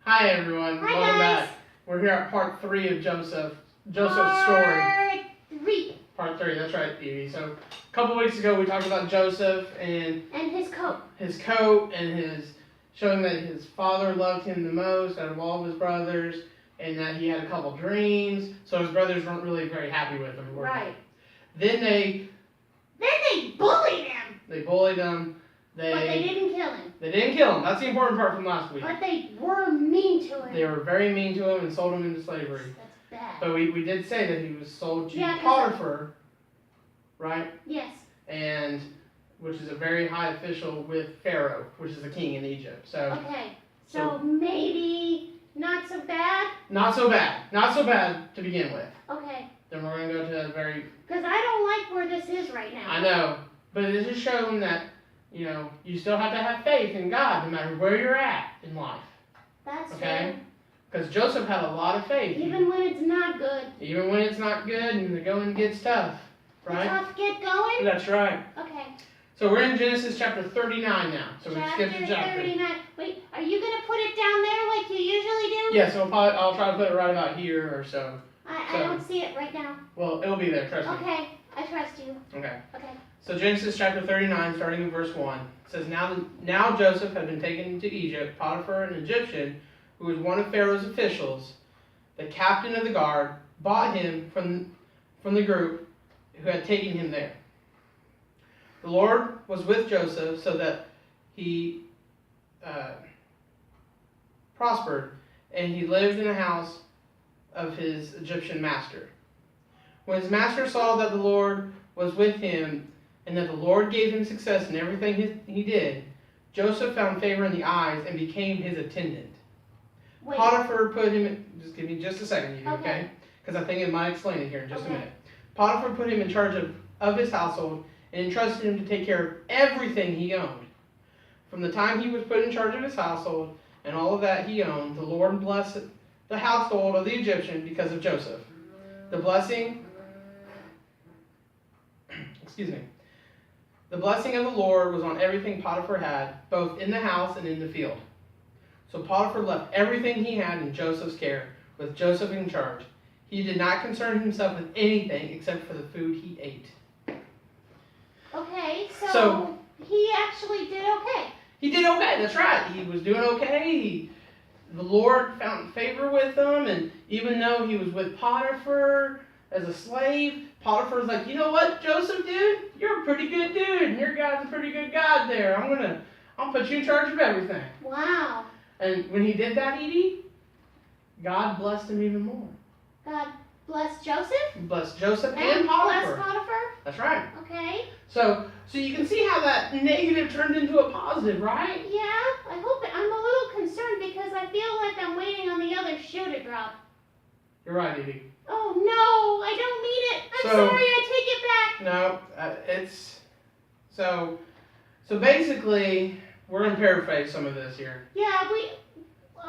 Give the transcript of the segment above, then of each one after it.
Hi everyone, Hi welcome guys. back. We're here at part 3 of Joseph's story. Part 3, that's right, Evie. So a couple weeks ago we talked about Joseph and his coat. And his showing that his father loved him the most out of all of his brothers, and that he had a couple dreams. So his brothers weren't really very happy with him. Right. Then they bullied him. They bullied him. But they didn't kill him. They didn't kill him. That's the important part from last week. But they were mean to him. They were very mean to him and sold him into slavery. That's bad. But we did say that he was sold to Potiphar, right? Yes. And which is a very high official with Pharaoh, which is the king in Egypt. So okay. So maybe not so bad? Not so bad. Not so bad to begin with. Okay. Then we're going to go to a very... Because I don't like where this is right now. I know. But it is showing that, you know, you still have to have faith in God no matter where you're at in life. That's okay? Because Joseph had a lot of faith. Even when it's not good. Even when it's not good and the going gets tough. Right? The tough get going? That's right. Okay. So we're in Genesis chapter 39 now. So we skipped a chapter. 39. Wait, are you going to put it down there like you usually do? Yeah, so I'll try to put it right about here or so. I don't see it right now. Well, it'll be there, trust me. Okay, I trust you. Okay. Okay. So Genesis chapter 39, starting in verse 1, says, Now Joseph had been taken to Egypt. Potiphar, an Egyptian, who was one of Pharaoh's officials, the captain of the guard, bought him from the group who had taken him there. The Lord was with Joseph so that he prospered, and he lived in the house of his Egyptian master. When his master saw that the Lord was with him, and that the Lord gave him success in everything he did, Joseph found favor in the eyes and became his attendant. Wait. Potiphar put him in, just give me just a second, okay? Because I think it might explain it here in just a minute. Potiphar put him in charge of his household and entrusted him to take care of everything he owned. From the time he was put in charge of his household and all of that he owned, the Lord blessed the household of the Egyptian because of Joseph. The blessing of the Lord was on everything Potiphar had, both in the house and in the field. So Potiphar left everything he had in Joseph's care, with Joseph in charge. He did not concern himself with anything except for the food he ate. Okay, so he actually did okay. He did okay, that's right. He was doing okay. The Lord found favor with him, and even though he was with Potiphar as a slave, Potiphar's like, you know what, Joseph, dude? You're a pretty good dude, and your God's a pretty good God there. I'll put you in charge of everything. Wow. And when he did that, Edie, God blessed him even more. God blessed Joseph? Blessed Joseph and Potiphar. Blessed Potiphar? That's right. Okay. So you can see how that negative turned into a positive, right? Yeah, I hope it. I'm a little concerned because I feel like I'm waiting on the other shoe to drop. You're right, Edie. Oh no, I don't mean it. I'm sorry, I take it back. No, it's so basically we're gonna paraphrase some of this here. Yeah,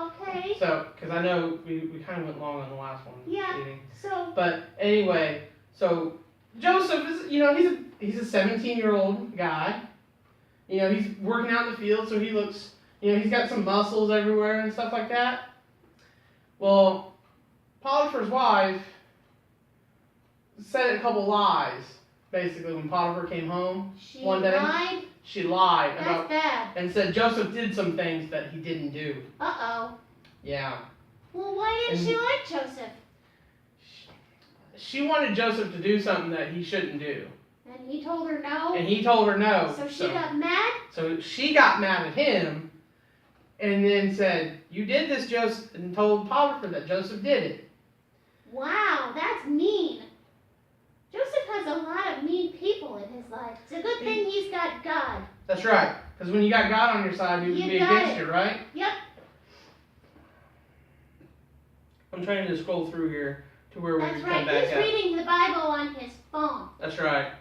okay. So, because I know we kind of went long on the last one. Yeah. Edie. So. But anyway, so Joseph is he's a 17-year-old guy. You know, he's working out in the field, so he looks, he's got some muscles everywhere and stuff like that. Well, Potiphar's wife said a couple lies, basically, when Potiphar came home one day. Lied? She lied. That's bad. And said Joseph did some things that he didn't do. Uh-oh. Yeah. Well, why didn't she like Joseph? She wanted Joseph to do something that he shouldn't do. And he told her no? And he told her no. So she got mad? So she got mad at him and then said, you did this, Joseph, and told Potiphar that Joseph did it. Wow, that's mean. Joseph has a lot of mean people in his life. It's a good thing he's got God. That's right. Because when you got God on your side, he would be against you, right? Yep. I'm trying to scroll through here to where we can come back up. That's right. He's reading the Bible on his phone. That's right.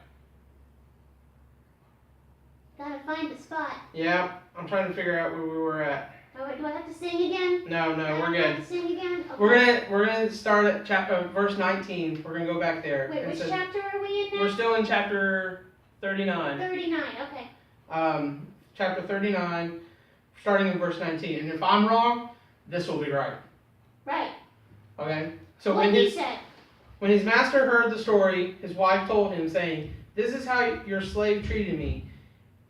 Gotta find the spot. Yeah, I'm trying to figure out where we were at. Oh, do I have to sing again? No, we're good. Have to sing again? Okay. We're gonna start at verse 19. We're gonna go back there. Wait, which chapter are we in now? We're still in chapter 39. 39, okay. Chapter 39, starting in verse 19. And if I'm wrong, this will be right. Right. Okay? So What he said. when his master heard the story, his wife told him, saying, "This is how your slave treated me."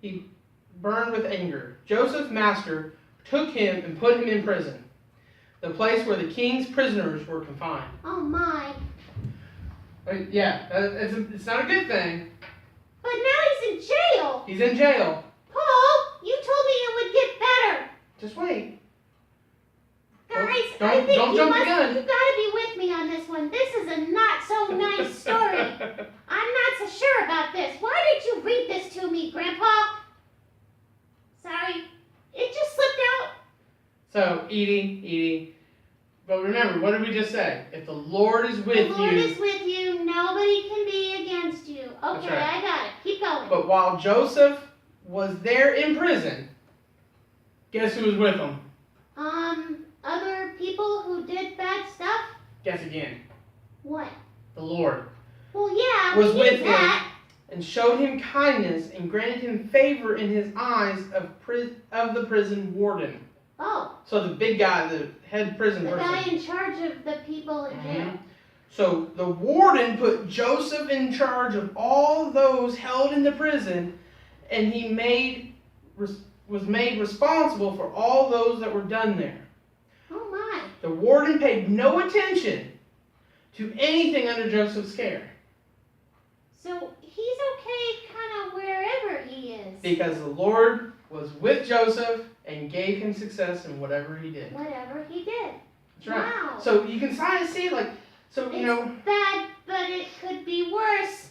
He burned with anger. Joseph's master took him and put him in prison, the place where the king's prisoners were confined. Oh my. Yeah, it's not a good thing. But now he's in jail. He's in jail. Paul, you told me it would get better. Just wait. Guys, Don't I think jump the gun. you gotta be with me on this one. This is a not so nice story. I'm not so sure about this. Why did you read this to me, Grandpa? Sorry. It just slipped out. So, Edie, but remember, what did we just say? If the Lord is with you. The Lord is with you. Nobody can be against you. Okay, right. I got it. Keep going. But while Joseph was there in prison, guess who was with him? Other people who did bad stuff? Guess again. What? The Lord Well, yeah, was we with knew that. him and showed him kindness and granted him favor in his eyes of the prison warden. Oh. So the big guy, the head prison The person. guy in charge of the people in jail. So the warden put Joseph in charge of all those held in the prison, and he was made responsible for all those that were done there. Oh my. The warden paid no attention to anything under Joseph's care, So he's okay kind of wherever he is. because the Lord was with Joseph and gave him success in whatever he did. Whatever he did. That's right. Wow. So you can kind of see, like, so you know, It's bad, but it could be worse.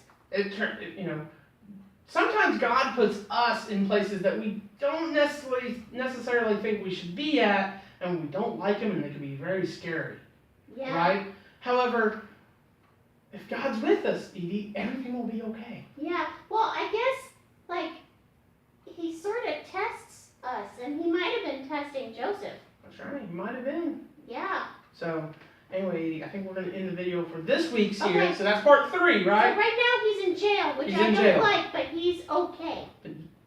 sometimes God puts us in places that we don't necessarily think we should be at, and we don't like them, and they can be very scary. Yeah. Right? However, if God's with us, Edie, everything will be okay. Yeah. Well, I guess, like, he sort of tests us, and he might have been testing Joseph. That's right. He might have been. Yeah. So, anyway, Edie, I think we're going to end the video for this week's Okay. here. So that's part 3, right? So right now he's in jail, which He's I in don't jail. like, but he's okay.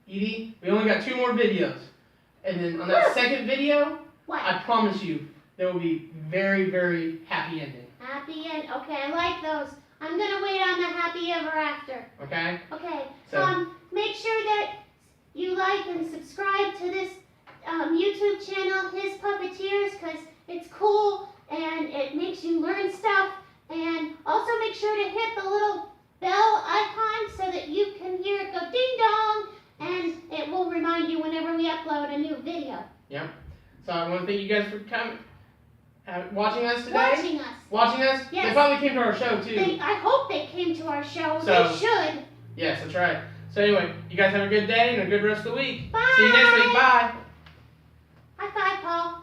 Edie, we only got 2 more videos. And then on that Woo! second video, What? I promise you, there will be very, very happy ending. Happy end. Okay, I like those. I'm gonna wait on the happy ever after. Okay? Okay. So- Make sure that you like and subscribe to this YouTube channel, H.I.S Puppeteers, because it's cool and it makes you learn stuff. And also make sure to hit the little bell icon so that you can hear it go ding dong, and it will remind you whenever we upload a new video. Yep. So I want to thank you guys for coming, watching us today. Watching us. Watching us? Yes. They probably came to our show too. I hope they came to our show. So- They should. Yes, that's right. So anyway, you guys have a good day and a good rest of the week. Bye. See you next week. Bye. High five, Paul.